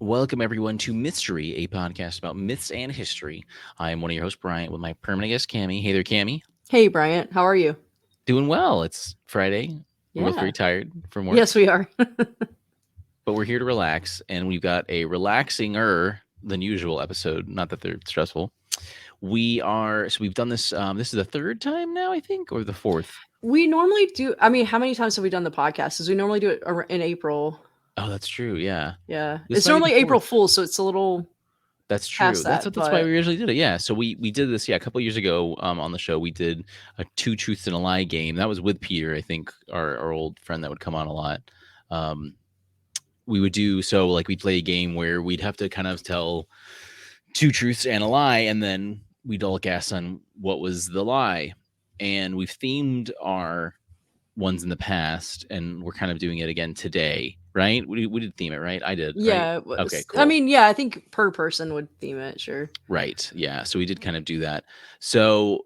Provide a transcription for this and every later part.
Welcome, everyone, to Mythstorie, a podcast about myths and history. I am one of your hosts, Bryant, with my permanent guest, Cammie. Hey there, Cammie. Hey, Bryant. How are you? Doing well. It's Friday. We're both Yeah. very tired from work, Yes, we are. but we're here to relax, and we've got a relaxinger than usual episode. Not that they're stressful. We've done this. This is the third time now, I think, or the fourth. We normally do. I mean, how many times have we done the podcast? Because we normally do it in April. Oh, that's true. Yeah. Yeah. This It's might be the normally April fourth. Fool's, so it's a little That's true. past That's that. why we But usually did it. Yeah. So we did this a couple years ago on the show. We did a two truths and a lie game. That was with Peter, I think, our old friend that would come on a lot. Um, we would do so like we'd play a game where we'd have to kind of tell two truths and a lie, and then we'd all guess on what was the lie. And we've themed our ones in the past, and we're kind of doing it again today, right? We did theme it, right? I did, right? yeah. Okay, I cool. mean, yeah, I think per person would theme it. Sure. Right. Yeah. So we did kind of do that. So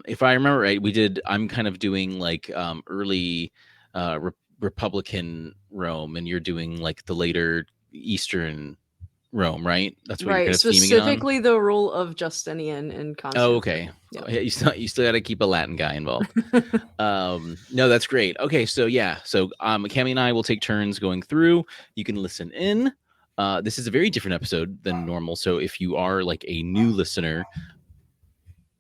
if I remember right, I'm kind of doing like early Republican Rome, and you're doing like the later Eastern Rome, right? That's what you're Right. kind of theming it on. Specifically, the rule of Justinian and Oh, okay. Constantinople. Yep. Yeah, you still got to keep a Latin guy involved. No, that's great. Okay, so yeah, so Cami and I will take turns going through. You can listen in. This is a very different episode than normal. So if you are like a new listener,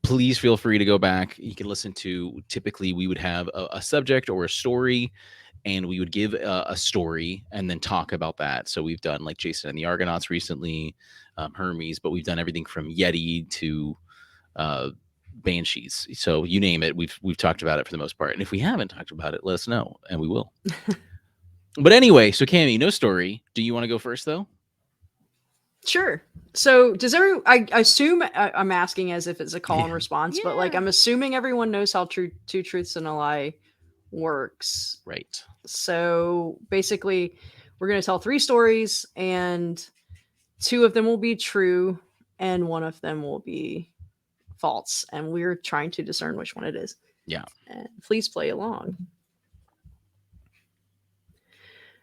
please feel free to go back. You can listen to. Typically, we would have a subject or a story, and we would give a story and then talk about that. So we've done like Jason and the Argonauts recently, Hermes, but we've done everything from Yeti to uh, Banshees. So you name it, we've talked about it for the most part. And if we haven't talked about it, let us know, and we will. But anyway, so Cami, no story. Do you want to go first though? Sure. So does I assume I'm asking as if it's a call and response, but like Yeah. I'm assuming everyone knows how two truths and a lie works. Right. So basically, we're going to tell three stories, and two of them will be true, and one of them will be false. And we're trying to discern which one it is. Yeah. And please play along.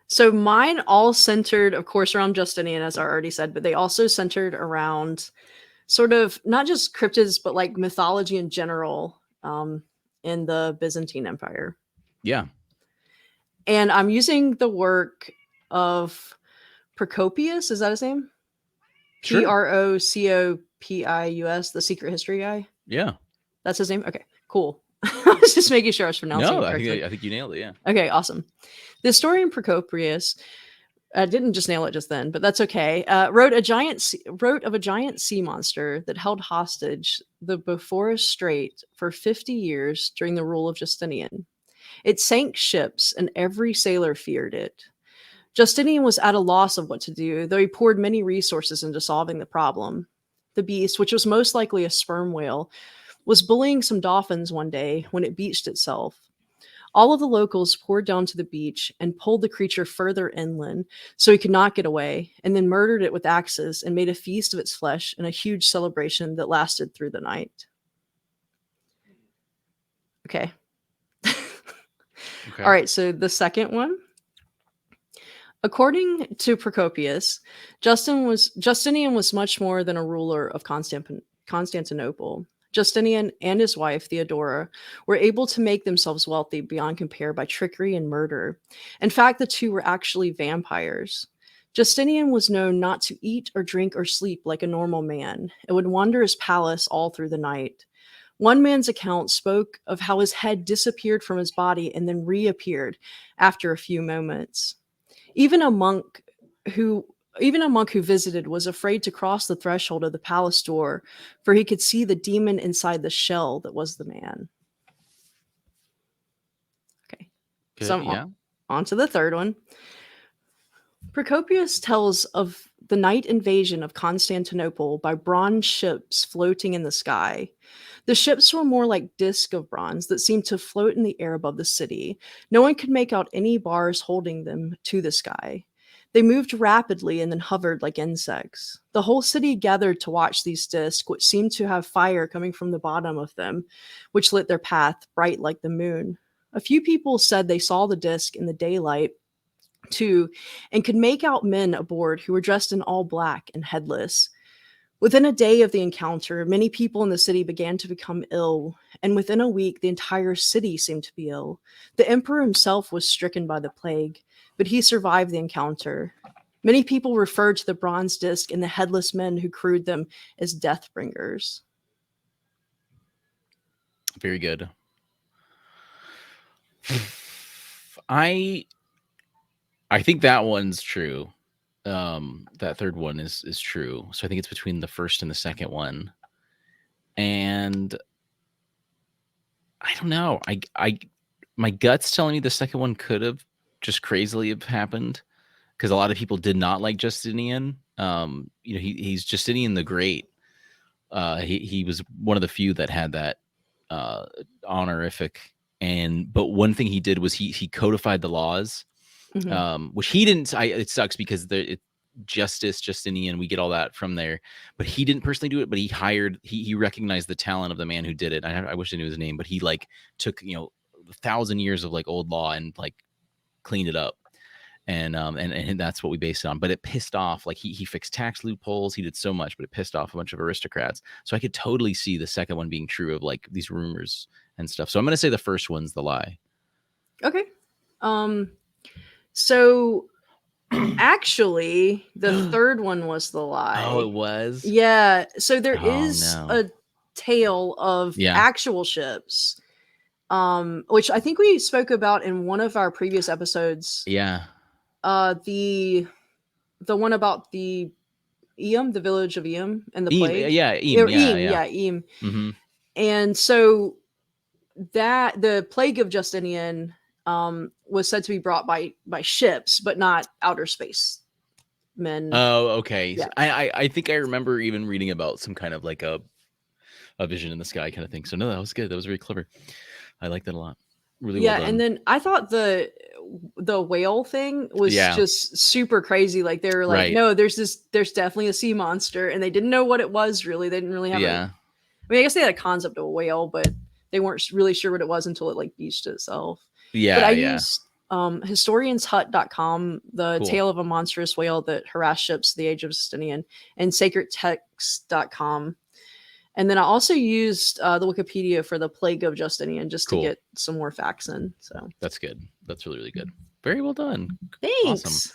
So mine all centered, of course, around Justinian, as I already said, but they also centered around sort of not just cryptids, but like mythology in general in the Byzantine Empire. Yeah. And I'm using the work of Procopius. Is that his name? Sure. Procopius, the secret history guy. Yeah. That's his name? Okay, cool. I was just making sure I was pronouncing No, it correctly. I think you nailed it. Yeah. Okay, awesome. The historian Procopius didn't just nail it just then, but that's okay. Wrote of a giant sea monster that held hostage the Bosphorus Strait for 50 years during the rule of Justinian. It sank ships, and every sailor feared it. Justinian was at a loss of what to do, though he poured many resources into solving the problem. The beast, which was most likely a sperm whale, was bullying some dolphins one day when it beached itself. All of the locals poured down to the beach and pulled the creature further inland so he could not get away, and then murdered it with axes and made a feast of its flesh in a huge celebration that lasted through the night. Okay. Okay. All right, so the second one. According to Procopius, Justinian was much more than a ruler of Constantinople. Justinian and his wife, Theodora, were able to make themselves wealthy beyond compare by trickery and murder. In fact, the two were actually vampires. Justinian was known not to eat or drink or sleep like a normal man, and would wander his palace all through the night. One man's account spoke of how his head disappeared from his body and then reappeared after a few moments. Even a monk who even a monk who visited was afraid to cross the threshold of the palace door, for he could see the demon inside the shell that was the man. Okay. Good. So Yeah. on to the third one. Procopius tells of the night invasion of Constantinople by bronze ships floating in the sky. The ships were more like discs of bronze that seemed to float in the air above the city. No one could make out any bars holding them to the sky. They moved rapidly and then hovered like insects. The whole city gathered to watch these discs, which seemed to have fire coming from the bottom of them, which lit their path bright like the moon. A few people said they saw the disc in the daylight, too, and could make out men aboard who were dressed in all black and headless. Within a day of the encounter, many people in the city began to become ill, and within a week, the entire city seemed to be ill. The emperor himself was stricken by the plague, but he survived the encounter. Many people referred to the bronze disc and the headless men who crewed them as death bringers. Very good. I think that one's true. That third one is true. So I think it's between the first and the second one. And I don't know. I my gut's telling me the second one could have just crazily have happened because a lot of people did not like Justinian. He's Justinian the Great. He was one of the few that had that honorific. But one thing he did was he codified the laws, which he didn't. It sucks because Justinian, we get all that from there, but he didn't personally do it. But he recognized the talent of the man who did it. I wish I knew his name, but he like took 1,000 years of like old law and like cleaned it up. And that's what we based it on. But it pissed off, like he fixed tax loopholes. He did so much, but it pissed off a bunch of aristocrats. So I could totally see the second one being true of like these rumors and stuff. So I'm going to say the first one's the lie. Okay. So actually, the third one was the lie. Oh, it was? Yeah. So there is no. a tale of Yeah. actual ships, which I think we spoke about in one of our previous episodes. Yeah. The one about the the village of and the plague. Yeah, Eam. Mm-hmm. And so that the plague of Justinian was said to be brought by ships, but not outer space men. Oh, okay. Yeah. I think I remember even reading about some kind of like a vision in the sky kind of thing. So no, that was good. That was very clever. I like that a lot. Really well done. And then I thought the whale thing was just super crazy. Like they were like, no, there's definitely a sea monster, and they didn't know what it was really. They didn't really have I mean, I guess they had a concept of a whale, but they weren't really sure what it was until it like beached itself. But I used historianshut.com, the tale of a monstrous whale that harassed ships the age of Justinian, and sacredtext.com. And then I also used the Wikipedia for the plague of Justinian just to get some more facts in. So that's good. That's really, really good. Very well done. Thanks. Awesome.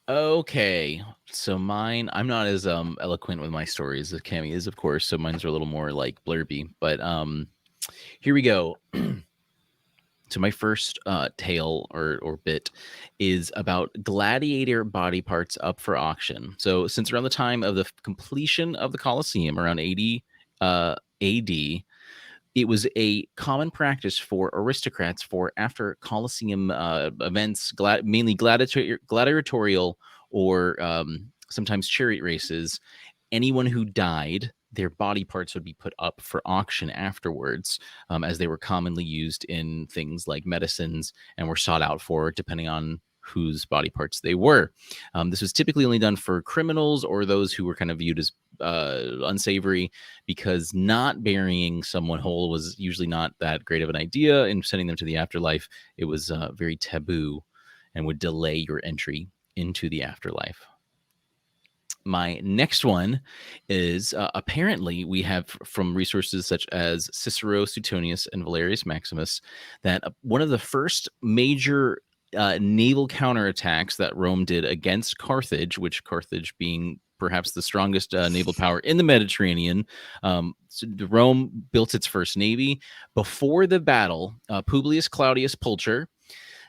Okay. So mine, I'm not as eloquent with my stories as Cami is, of course. So mine's are a little more like blurby. But here we go. So my first tale or bit is about gladiator body parts up for auction. So since around the time of the completion of the Colosseum, around 80 AD, it was a common practice for aristocrats for after Colosseum events, mainly gladiatorial or sometimes chariot races, anyone who died, their body parts would be put up for auction afterwards, as they were commonly used in things like medicines and were sought out for depending on whose body parts they were. This was typically only done for criminals or those who were kind of viewed as unsavory, because not burying someone whole was usually not that great of an idea, and sending them to the afterlife, it was very taboo and would delay your entry into the afterlife. My next one is apparently we have from resources such as Cicero, Suetonius, and Valerius Maximus that one of the first major naval counterattacks that Rome did against Carthage, which Carthage being perhaps the strongest naval power in the Mediterranean, so Rome built its first navy. Before the battle, Publius Claudius Pulcher,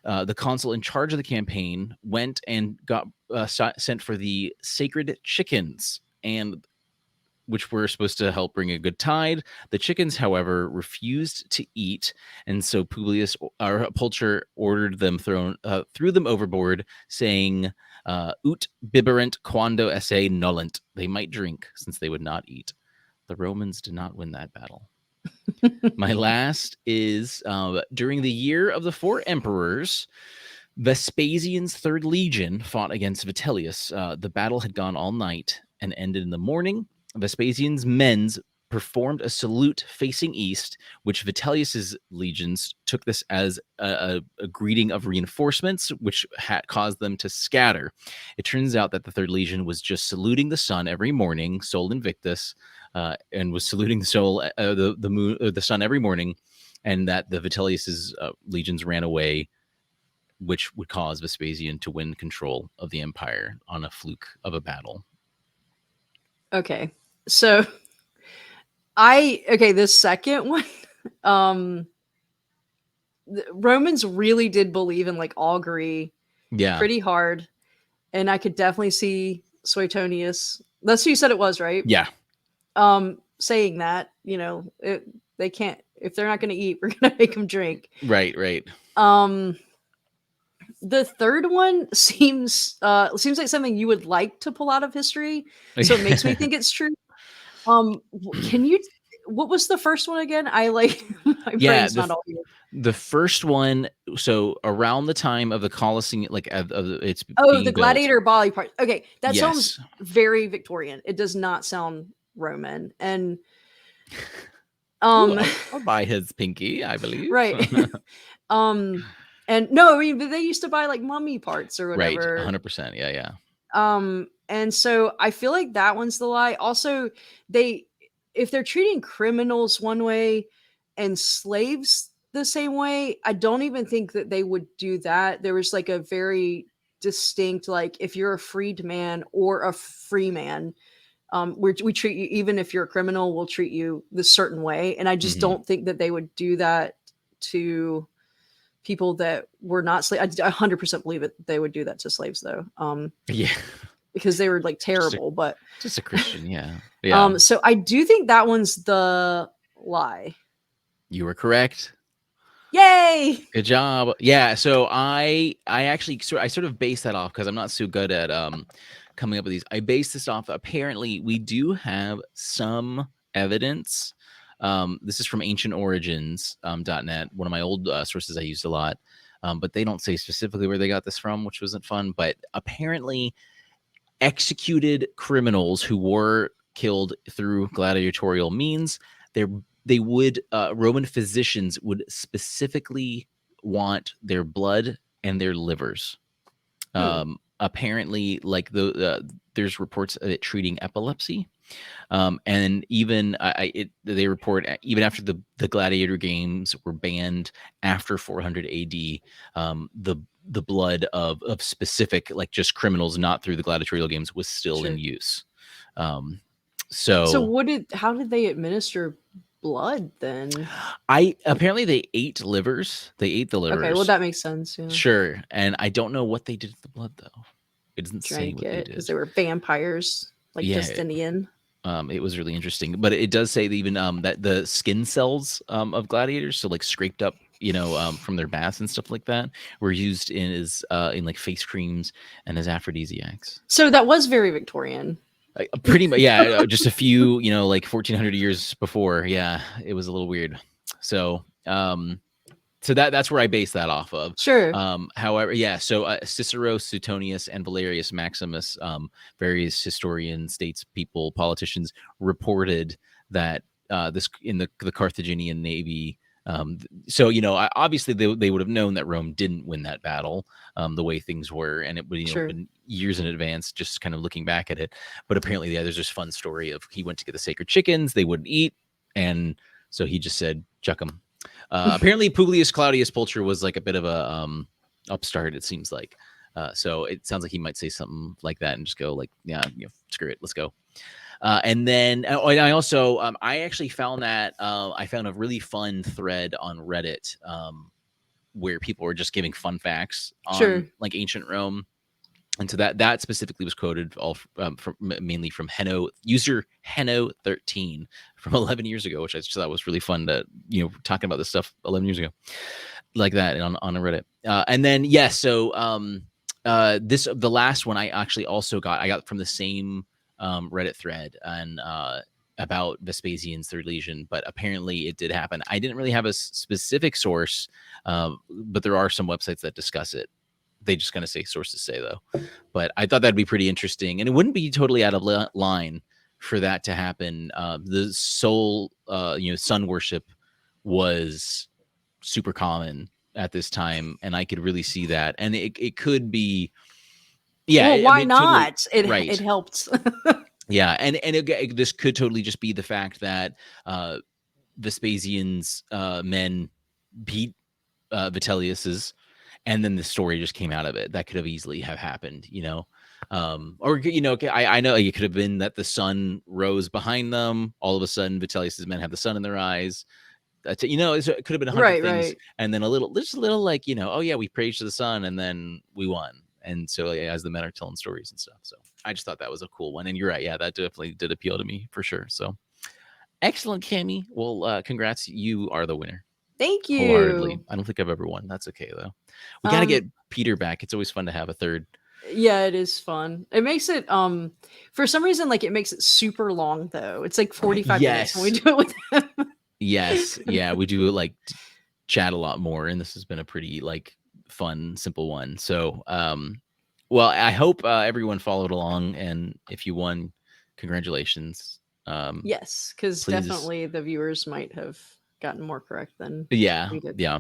the consul in charge of the campaign, went and got sent for the sacred chickens, and which were supposed to help bring a good tide. The chickens, however, refused to eat, and so Publius or Pulcher ordered them threw them overboard, saying, "Ut biberent quando esse nolunt." They might drink since they would not eat. The Romans did not win that battle. My last is during the year of the four emperors, Vespasian's Third Legion fought against Vitellius. The battle had gone all night and ended in the morning. Vespasian's men performed a salute facing east, which Vitellius's legions took this as a greeting of reinforcements, which caused them to scatter. It turns out that the Third Legion was just saluting the sun every morning, Sol Invictus, and was saluting the moon, the sun every morning, and that the Vitellius's legions ran away, which would cause Vespasian to win control of the empire on a fluke of a battle. Okay. So this second one, the Romans really did believe in like augury Yeah. pretty hard, and I could definitely see Suetonius. That's who you said it was, right? Yeah. Saying that, they can't, if they're not going to eat, we're going to make them drink. Right. Right. The third one seems like something you would like to pull out of history, so it makes me think it's true. Can you? What was the first one again? I like my brain's not all here. The first one, so around the time of the Colosseum, like of it's Oh, being the built. gladiator body part. Okay, that Yes. sounds very Victorian. It does not sound Roman. And Ooh, I'll buy his pinky, I believe. right. And no, I mean, they used to buy like mummy parts or Right. whatever. 100%. Yeah. Yeah. And so I feel like that one's the lie. Also, if they're treating criminals one way and slaves the same way, I don't even think that they would do that. There was like a very distinct, like, if you're a freed man or a free man, we treat you, even if you're a criminal, we'll treat you this certain way. And I just don't think that they would do that to people that were not slaves. I 100% believe it. They would do that to slaves, though. Yeah. Because they were like terrible, but just a Christian. Yeah. Yeah. So I do think that one's the lie. You were correct. Yay! Good job. Yeah. So I actually sort of based that off because I'm not so good at coming up with these. I based this off. Apparently, we do have some evidence. This is from ancientorigins.net, one of my old sources I used a lot. But they don't say specifically where they got this from, which wasn't fun. But apparently, executed criminals who were killed through gladiatorial means, Roman physicians would specifically want their blood and their livers. Apparently, like there's reports of it treating epilepsy. And even they report even after the gladiator games were banned after 400 AD, the blood of specific, like, just criminals not through the gladiatorial games was still in use. So how did they administer blood then? Apparently they ate livers. They ate the livers. Okay, well, that makes sense. Yeah. Sure. And I don't know what they did to the blood, though. It doesn't say what they did. Because they were vampires, like Justinian. It was really interesting, but it does say that even that the skin cells of gladiators, so like scraped up, from their baths and stuff like that, were used in like face creams and as aphrodisiacs. So that was very Victorian. Pretty much, yeah. Just a few, like 1400 years before. Yeah, it was a little weird. So, so that's where I base that off of. Sure. However, so Cicero, Suetonius, and Valerius Maximus, various historians, statespeople, politicians, reported that this in the Carthaginian navy. So obviously they would have known that Rome didn't win that battle, the way things were, and it would been years in advance, just kind of looking back at it. But apparently, there's this fun story of he went to get the sacred chickens, they wouldn't eat, and so he just said, "Chuck them." Apparently, Publius Claudius Pulcher was like a bit of a upstart, it seems like. So it sounds like he might say something like that and just go like, "Yeah, screw it, let's go." And then I also I actually found that I found a really fun thread on Reddit where people were just giving fun facts on like ancient Rome. And so that specifically was quoted mainly from user Heno13 from 11 years ago, which I just thought was really fun to, talking about this stuff 11 years ago like that on a Reddit. And then, so the last one I actually also got from the same Reddit thread and about Vespasian's Third Legion, but apparently it did happen. I didn't really have a specific source, but there are some websites that discuss it. They just kind of say sources say, though. But I thought that'd be pretty interesting, and it wouldn't be totally out of line for that to happen. The soul, sun worship was super common at this time, and I could really see that. And it could be, yeah, Well, I why mean, totally not? It right. helps. Yeah, and this could totally just be the fact that Vespasian's men beat Vitellius's, and then the story just came out of it. That could have easily have happened, or I know it could have been that the sun rose behind them. All of a sudden, Vitellius's men have the sun in their eyes. That's it. It could have been 100 Right, things, right. and then just a little like, oh yeah, we prayed to the sun, and then we won. And so as the men are telling stories and stuff, so I just thought that was a cool one. And you're right, yeah, that definitely did appeal to me for sure. So excellent, Cammy. Well, congrats, you are the winner. Thank Wholeheartedly. you. I don't think I've ever won. That's okay though. We got to get Um, Peter back. It's always fun to have a third. yeah, it is fun. It makes it for some reason like it makes it super long though. It's like 45 minutes when we Yes. do it with him. Yes. Yeah, we do like chat a lot more, and this has been a pretty like fun, simple one. So, well, I hope everyone followed along, and if you won, congratulations. Yes, because Please, definitely the viewers might have gotten more correct than yeah, we did. yeah.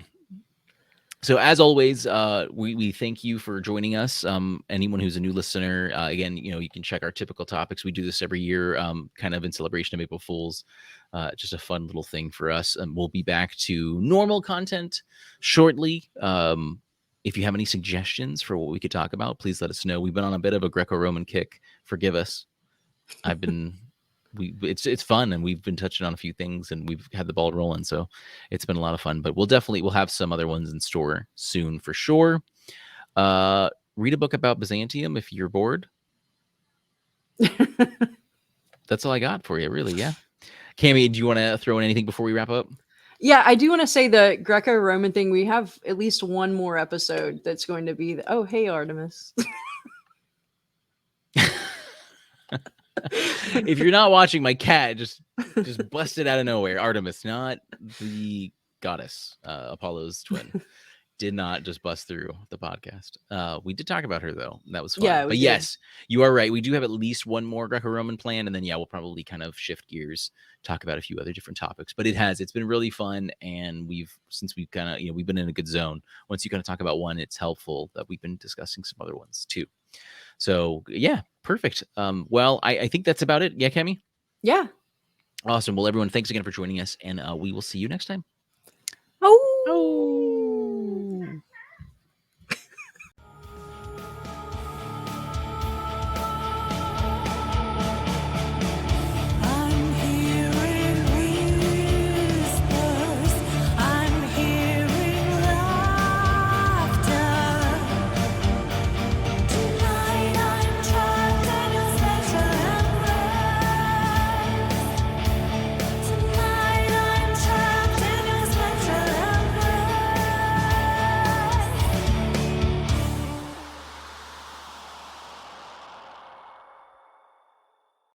So as always, we thank you for joining us. Anyone who's a new listener, again, you can check our typical topics. We do this every year, kind of in celebration of April Fools. Just a fun little thing for us. And we'll be back to normal content shortly. If you have any suggestions for what we could talk about, please let us know. We've been on a bit of a Greco-Roman kick. Forgive us. I've been it's fun, and we've been touching on a few things, and we've had the ball rolling, so it's been a lot of fun. But we'll have some other ones in store soon for sure. Read a book about Byzantium if you're bored. That's all I got for you, really. Yeah. Cammy, do you want to throw in anything before we wrap up? Yeah, I do want to say the Greco-Roman thing. We have at least one more episode that's going to be oh, hey Artemis. If you're not watching, my cat just busted out of nowhere. Artemis, not the goddess, Apollo's twin, did not just bust through the podcast. We did talk about her though. That was fun. Yeah, we But did. yes, you are right. We do have at least one more Greco-Roman plan, and then we'll probably kind of shift gears, talk about a few other different topics. But it's been really fun, and since we've kind of we've been in a good zone. Once you kind of talk about one, it's helpful that we've been discussing some other ones too. So yeah, perfect. Well, I think that's about it. Yeah, Kemi? Yeah. Awesome. Well, everyone, thanks again for joining us, and we will see you next time.